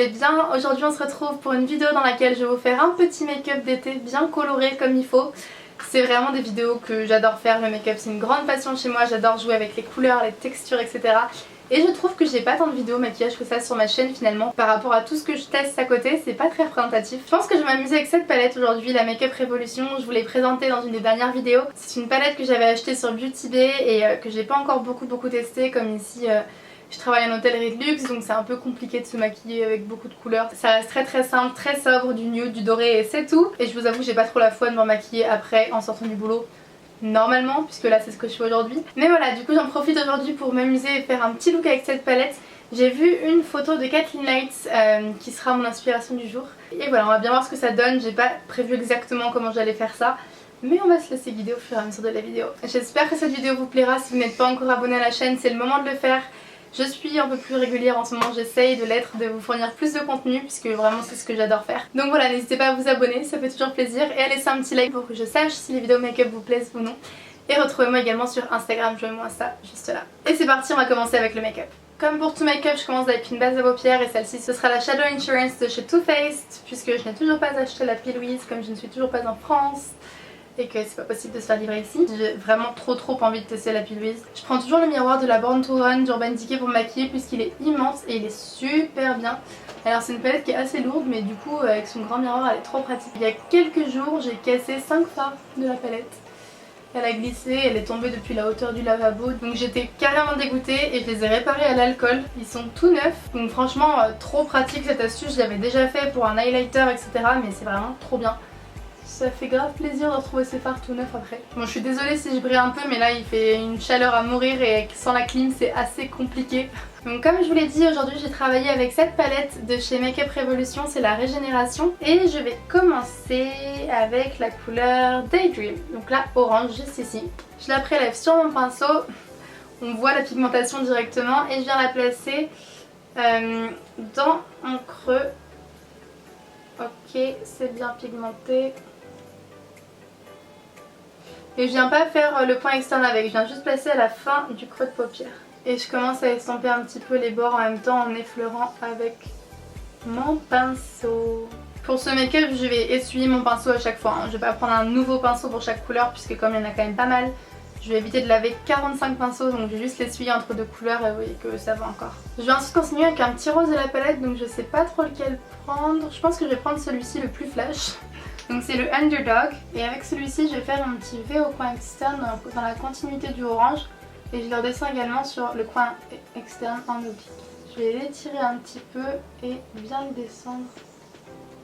allez bien? Aujourd'hui on se retrouve pour une vidéo dans laquelle je vais vous faire un petit make-up d'été bien coloré comme il faut. C'est vraiment des vidéos que j'adore faire, le make-up c'est une grande passion chez moi, j'adore jouer avec les couleurs, les textures etc. Et je trouve que j'ai pas tant de vidéos maquillage que ça sur ma chaîne finalement. Par rapport à tout ce que je teste à côté, c'est pas très représentatif. Je pense que je vais m'amuser avec cette palette aujourd'hui, la Make Up Revolution. Je vous l'ai présentée dans une des dernières vidéos. C'est une palette que j'avais achetée sur Beauty Bay et que j'ai pas encore beaucoup testée. Comme ici, je travaille en hôtellerie de luxe, donc c'est un peu compliqué de se maquiller avec beaucoup de couleurs. Ça reste très simple, très sobre, du nude, du doré et c'est tout. Et je vous avoue que j'ai pas trop la foi de me maquiller après en sortant du boulot. Normalement, puisque là c'est ce que je fais aujourd'hui. Mais voilà, du coup j'en profite aujourd'hui pour m'amuser et faire un petit look avec cette palette. J'ai vu une photo de Kathleen Lights qui sera mon inspiration du jour. Et voilà, on va bien voir ce que ça donne. J'ai pas prévu exactement comment j'allais faire ça, mais on va se laisser guider au fur et à mesure de la vidéo. J'espère que cette vidéo vous plaira. Si vous n'êtes pas encore abonné à la chaîne, c'est le moment de le faire. Je suis un peu plus régulière en ce moment, j'essaye de l'être, de vous fournir plus de contenu puisque vraiment c'est ce que j'adore faire. Donc voilà, n'hésitez pas à vous abonner, ça fait toujours plaisir, et à laisser un petit like pour que je sache si les vidéos make-up vous plaisent ou non. Et retrouvez-moi également sur Instagram, jouez-moi ça juste là. Et c'est parti, on va commencer avec le make-up. Comme pour tout make-up, je commence avec une base à paupières et celle-ci ce sera la Shadow Insurance de chez Too Faced puisque je n'ai toujours pas acheté la P. Louise comme je ne suis toujours pas en France et que c'est pas possible de se faire livrer ici. J'ai vraiment trop envie de tester la P. Louise. Je prends toujours le miroir de la Born to Run d'Urban Decay pour me maquiller puisqu'il est immense et il est super bien. Alors c'est une palette qui est assez lourde mais du coup avec son grand miroir elle est trop pratique. Il y a quelques jours j'ai cassé 5 fards de la palette. Elle a glissé, elle est tombée depuis la hauteur du lavabo, donc j'étais carrément dégoûtée et je les ai réparés à l'alcool. Ils sont tout neufs, donc franchement trop pratique cette astuce, je l'avais déjà fait pour un highlighter etc. mais c'est vraiment trop bien. Ça fait grave plaisir de retrouver ces fards tout neufs après. Bon, je suis désolée si je brille un peu mais là il fait une chaleur à mourir et sans la clim c'est assez compliqué. Donc comme je vous l'ai dit, aujourd'hui j'ai travaillé avec cette palette de chez Make Up Revolution, c'est la Régénération. Et je vais commencer avec la couleur Daydream, donc là orange juste ici. Je la prélève sur mon pinceau, on voit la pigmentation directement et je viens la placer dans mon creux. Ok, c'est bien pigmenté. Et je viens pas faire le point externe avec, je viens juste placer à la fin du creux de paupière. Et je commence à estomper un petit peu les bords en même temps en effleurant avec mon pinceau. Pour ce make-up, je vais essuyer mon pinceau à chaque fois. Je vais pas prendre un nouveau pinceau pour chaque couleur puisque comme il y en a quand même pas mal, je vais éviter de laver 45 pinceaux, donc je vais juste l'essuyer entre deux couleurs et vous voyez que ça va encore. Je vais ensuite continuer avec un petit rose de la palette, donc je sais pas trop lequel prendre. Je pense que je vais prendre celui-ci le plus flash. Donc c'est le Underdog et avec celui-ci je vais faire un petit V au coin externe dans la continuité du orange et je le redescends également sur le coin externe en oblique. Je vais l'étirer un petit peu et bien le descendre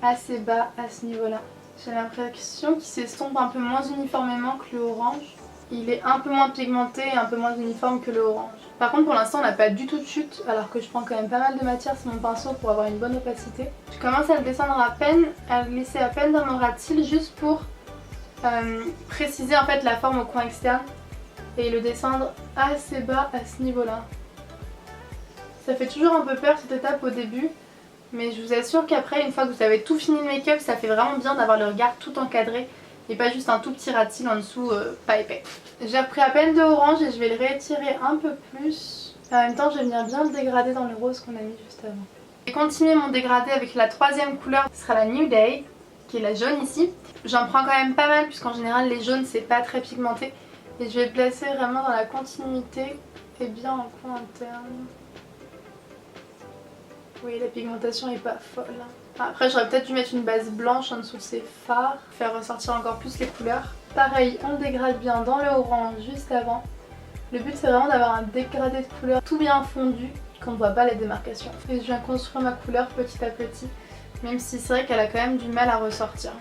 assez bas à ce niveau-là. J'ai l'impression qu'il s'estompe un peu moins uniformément que le orange. Il est un peu moins pigmenté et un peu moins uniforme que le orange. Par contre pour l'instant on n'a pas du tout de chute alors que je prends quand même pas mal de matière sur mon pinceau pour avoir une bonne opacité. Je commence à le descendre à peine, à le glisser à peine dans mon ras de cils juste pour préciser en fait la forme au coin externe et le descendre assez bas à ce niveau là. Ça fait toujours un peu peur cette étape au début mais je vous assure qu'après une fois que vous avez tout fini le make-up ça fait vraiment bien d'avoir le regard tout encadré et pas juste un tout petit ras de cils en dessous pas épais. J'ai repris à peine de orange et je vais le réétirer un peu plus. En même temps je vais venir bien le dégrader dans le rose qu'on a mis juste avant. Je vais continuer mon dégradé avec la troisième couleur, ce sera la New Day, qui est la jaune ici. J'en prends quand même pas mal puisqu'en général les jaunes c'est pas très pigmenté. Et je vais le placer vraiment dans la continuité et bien en coin interne. Oui, la pigmentation est pas folle. Après j'aurais peut-être dû mettre une base blanche en dessous de ces fards, faire ressortir encore plus les couleurs. Pareil, on le dégrade bien dans le orange juste avant. Le but c'est vraiment d'avoir un dégradé de couleurs tout bien fondu, qu'on ne voit pas les démarcations. Et je viens construire ma couleur petit à petit, même si c'est vrai qu'elle a quand même du mal à ressortir.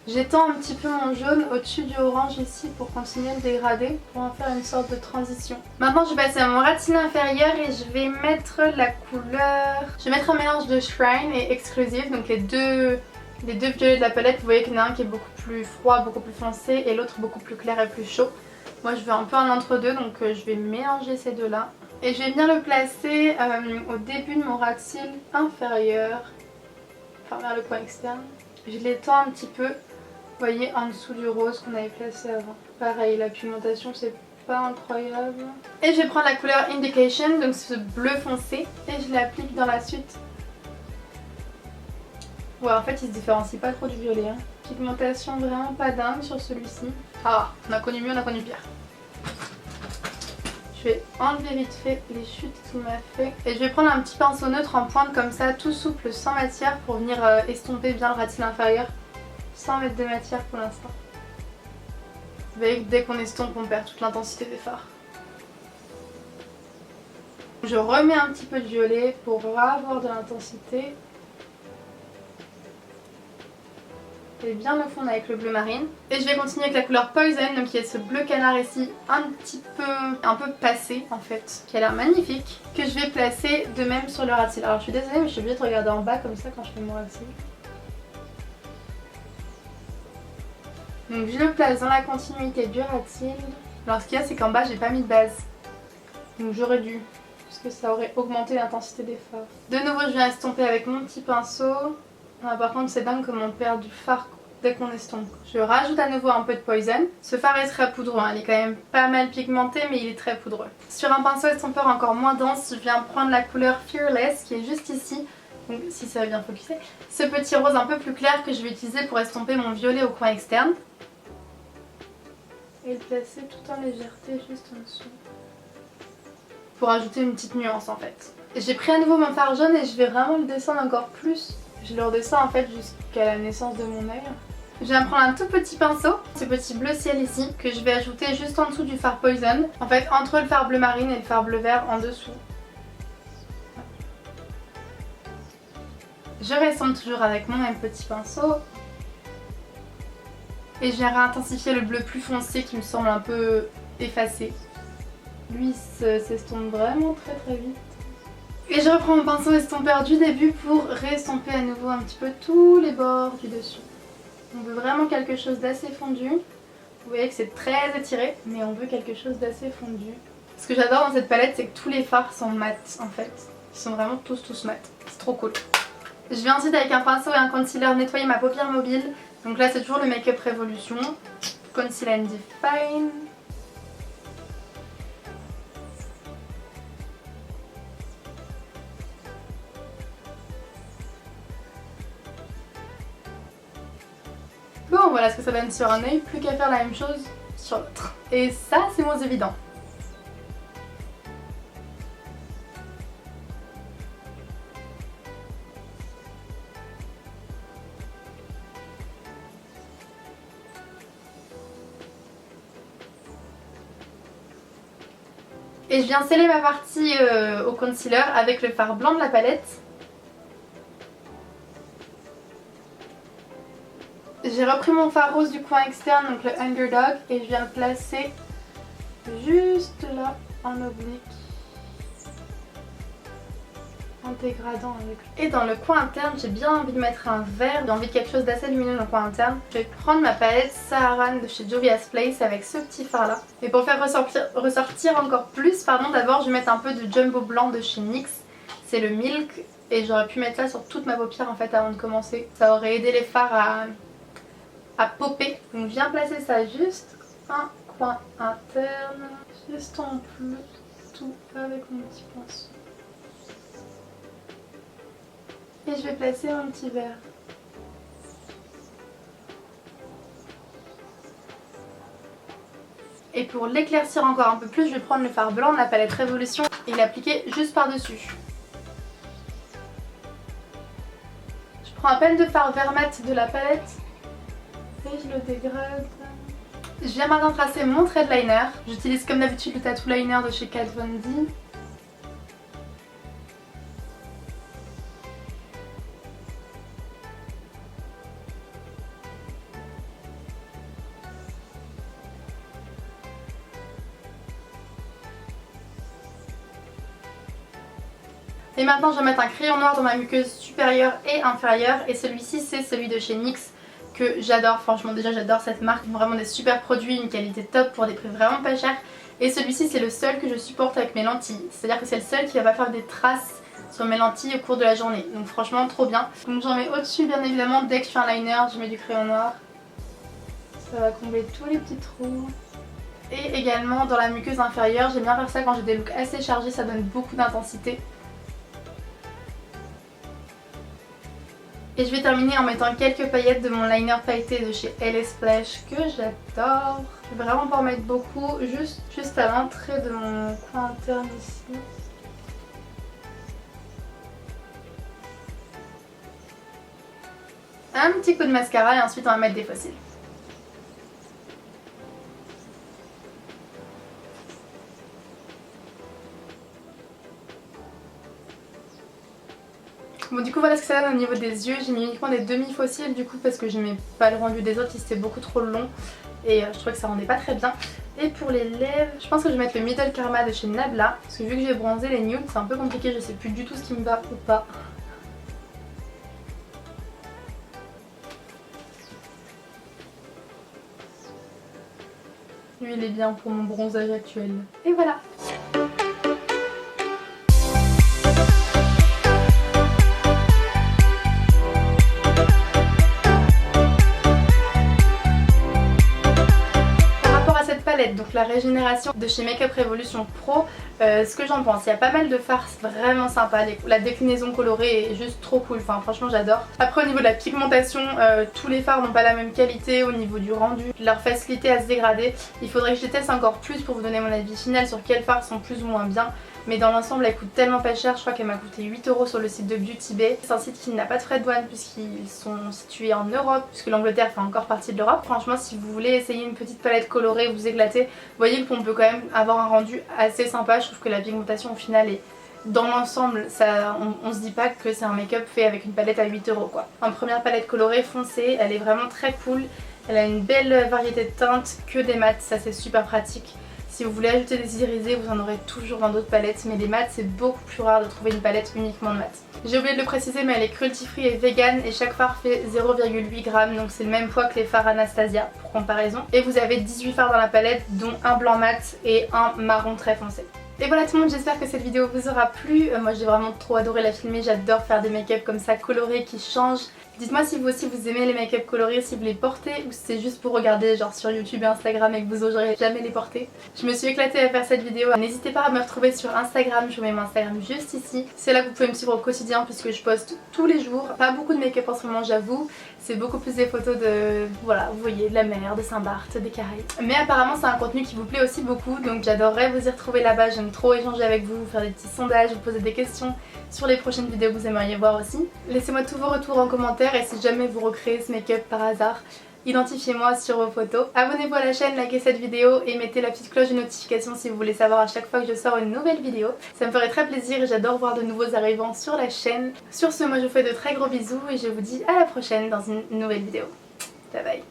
J'étends un petit peu mon jaune au-dessus du orange ici pour continuer le dégradé, pour en faire une sorte de transition. Maintenant je vais passer à mon ras de cils inférieur et je vais mettre la couleur... Je vais mettre un mélange de Shrine et Exclusive, donc les deux violets de la palette. Vous voyez qu'il y en a un qui est beaucoup plus froid, beaucoup plus foncé et l'autre beaucoup plus clair et plus chaud. Moi je veux un peu un entre-deux donc je vais mélanger ces deux là. Et je vais venir le placer au début de mon ras de cils inférieur, enfin vers le coin externe. Je l'étends un petit peu. Vous voyez en dessous du rose qu'on avait placé avant. Pareil, la pigmentation c'est pas incroyable. Et je vais prendre la couleur Indication, donc ce bleu foncé, et je l'applique dans la suite Ouais, en fait il se différencie pas trop du violet. Hein. Pigmentation vraiment pas dingue sur celui-ci. Ah, on a connu mieux, on a connu pire. Je vais enlever vite fait les chutes qu'il m'a fait. Et je vais prendre un petit pinceau neutre en pointe comme ça, tout souple, sans matière, pour venir estomper bien le ratil inférieur. Sans mettre de matière pour l'instant. Vous voyez que dès qu'on estompe, on perd toute l'intensité des fards. Je remets un petit peu de violet pour avoir de l'intensité. Et bien le fondre avec le bleu marine. Et je vais continuer avec la couleur Poison, donc qui est ce bleu canard ici, un peu passé en fait, qui a l'air magnifique, que je vais placer de même sur le ratil. Alors je suis désolée mais je suis obligée de regarder en bas comme ça quand je fais mon ratil. Donc je le place dans la continuité du ratil. Alors ce qu'il y a c'est qu'en bas j'ai pas mis de base. Donc j'aurais dû, parce que ça aurait augmenté l'intensité des fards. De nouveau je viens estomper avec mon petit pinceau. Ah, par contre c'est dingue comme on perd du fard dès qu'on estompe. Je rajoute à nouveau un peu de Poison. Ce fard est très poudreux, hein. Il est quand même pas mal pigmenté mais il est très poudreux. Sur un pinceau estompeur encore moins dense, je viens prendre la couleur Fearless qui est juste ici. Donc si ça va bien focuser. Ce petit rose un peu plus clair que je vais utiliser pour estomper mon violet au coin externe. Et le placer tout en légèreté juste en dessous. Pour ajouter une petite nuance en fait. J'ai pris à nouveau mon fard jaune et je vais vraiment le descendre encore plus. Je le redescends en fait jusqu'à la naissance de mon œil. Je viens prendre un tout petit pinceau, ce petit bleu ciel ici, que je vais ajouter juste en dessous du fard Poison. En fait entre le fard bleu marine et le fard bleu vert en dessous. Je ressemble toujours avec mon même petit pinceau. Et je viens réintensifier le bleu plus foncé qui me semble un peu effacé. Lui s'estompe vraiment très vite. Et je reprends mon pinceau estompeur du début pour réestomper à nouveau un petit peu tous les bords du dessus. On veut vraiment quelque chose d'assez fondu. Vous voyez que c'est très étiré, mais on veut quelque chose d'assez fondu. Ce que j'adore dans cette palette, c'est que tous les fards sont mat en fait. Ils sont vraiment tous mat. C'est trop cool. Je viens ensuite avec un pinceau et un concealer nettoyer ma paupière mobile. Donc là c'est toujours le Make Up Revolution. Concealer and Define. Bon voilà ce que ça donne sur un œil, plus qu'à faire la même chose sur l'autre. Et ça c'est moins évident. Et je viens sceller ma partie au concealer avec le fard blanc de la palette. J'ai repris mon fard rose du coin externe, donc le Underdog, et je viens le placer juste là en oblique. En dégradant avec. Et dans le coin interne, j'ai bien envie de mettre un vert, j'ai envie de quelque chose d'assez lumineux dans le coin interne. Je vais prendre ma palette Saharan de chez Juvia's Place avec ce petit fard là. Et pour faire ressortir encore plus, d'abord je vais mettre un peu de Jumbo blanc de chez NYX. C'est le Milk, et j'aurais pu mettre ça sur toute ma paupière en fait avant de commencer. Ça aurait aidé les fards à popper. Donc je viens placer ça juste un coin interne. J'estompe le tout avec mon petit pinceau. Et je vais placer mon petit verre. Et pour l'éclaircir encore un peu plus, je vais prendre le fard blanc de la palette Révolution et l'appliquer juste par-dessus. Je prends à peine de fard vert mat de la palette et je le dégrade. Je viens maintenant tracer mon thread liner. J'utilise comme d'habitude le tattoo liner de chez Kat Von D. Et maintenant je vais mettre un crayon noir dans ma muqueuse supérieure et inférieure, et celui-ci c'est celui de chez NYX que j'adore. Franchement déjà j'adore cette marque, vraiment des super produits, une qualité top pour des prix vraiment pas chers. Et celui-ci c'est le seul que je supporte avec mes lentilles, c'est-à-dire que c'est le seul qui va pas faire des traces sur mes lentilles au cours de la journée. Donc franchement trop bien. Donc j'en mets au-dessus bien évidemment, dès que je fais un liner je mets du crayon noir. Ça va combler tous les petits trous. Et également dans la muqueuse inférieure, j'aime bien faire ça quand j'ai des looks assez chargés, ça donne beaucoup d'intensité. Et je vais terminer en mettant quelques paillettes de mon liner pailleté de chez LA Splash que j'adore. Je vais vraiment pas en mettre beaucoup, juste à l'entrée de mon coin interne ici. Un petit coup de mascara et ensuite on va mettre des fossiles. Bon, du coup voilà ce que ça donne au niveau des yeux. J'ai mis uniquement des demi-fossiles du coup parce que j'aimais pas le rendu des autres, c'était beaucoup trop long et je trouvais que ça rendait pas très bien. Et pour les lèvres, je pense que je vais mettre le Middle Karma de chez Nabla parce que vu que j'ai bronzé les nudes c'est un peu compliqué, je sais plus du tout ce qui me va ou pas. Lui il est bien pour mon bronzage actuel. Et voilà. Donc la régénération de chez Makeup Revolution Pro, ce que j'en pense, il y a pas mal de fards vraiment sympas, la déclinaison colorée est juste trop cool, enfin franchement j'adore. Après au niveau de la pigmentation, tous les fards n'ont pas la même qualité au niveau du rendu, leur facilité à se dégrader. Il faudrait que je les teste encore plus pour vous donner mon avis final sur quels fards sont plus ou moins bien. Mais dans l'ensemble elle coûte tellement pas cher, je crois qu'elle m'a coûté 8 € sur le site de Beauty Bay. C'est un site qui n'a pas de frais de douane puisqu'ils sont situés en Europe, puisque l'Angleterre fait encore partie de l'Europe. Franchement si vous voulez essayer une petite palette colorée, vous éclater, vous voyez qu'on peut quand même avoir un rendu assez sympa. Je trouve que la pigmentation au final est... Dans l'ensemble, on se dit pas que c'est un make-up fait avec une palette à 8 € quoi. En première palette colorée foncée, elle est vraiment très cool. Elle a une belle variété de teintes, que des mats, ça c'est super pratique. Si vous voulez ajouter des irisés, vous en aurez toujours dans d'autres palettes, mais les mats c'est beaucoup plus rare de trouver une palette uniquement de mats. J'ai oublié de le préciser mais elle est cruelty free et vegan et chaque fard fait 0,8 g, donc c'est le même poids que les fards Anastasia pour comparaison. Et vous avez 18 fards dans la palette dont un blanc mat et un marron très foncé. Et voilà tout le monde, j'espère que cette vidéo vous aura plu. Moi j'ai vraiment trop adoré la filmer, j'adore faire des make-up comme ça colorés qui changent. Dites-moi si vous aussi vous aimez les make-up colorés, si vous les portez ou si c'est juste pour regarder genre sur YouTube et Instagram et que vous oserez jamais les porter. Je me suis éclatée à faire cette vidéo, n'hésitez pas à me retrouver sur Instagram, je vous mets mon Instagram juste ici. C'est là que vous pouvez me suivre au quotidien puisque je poste tous les jours. Pas beaucoup de make-up en ce moment j'avoue, c'est beaucoup plus des photos de, voilà, vous voyez, de la mer, de Saint-Barth, des Caraïbes. Mais apparemment c'est un contenu qui vous plaît aussi beaucoup, donc j'adorerais vous y retrouver là-bas, j'aime trop échanger avec vous, faire des petits sondages, vous poser des questions sur les prochaines vidéos que vous aimeriez voir aussi. Laissez-moi tous vos retours en commentaire et si jamais vous recréez ce make-up par hasard, identifiez-moi sur vos photos. Abonnez-vous à la chaîne, likez cette vidéo et mettez la petite cloche de notification si vous voulez savoir à chaque fois que je sors une nouvelle vidéo. Ça me ferait très plaisir et j'adore voir de nouveaux arrivants sur la chaîne. Sur ce, moi je vous fais de très gros bisous et je vous dis à la prochaine dans une nouvelle vidéo. Bye bye.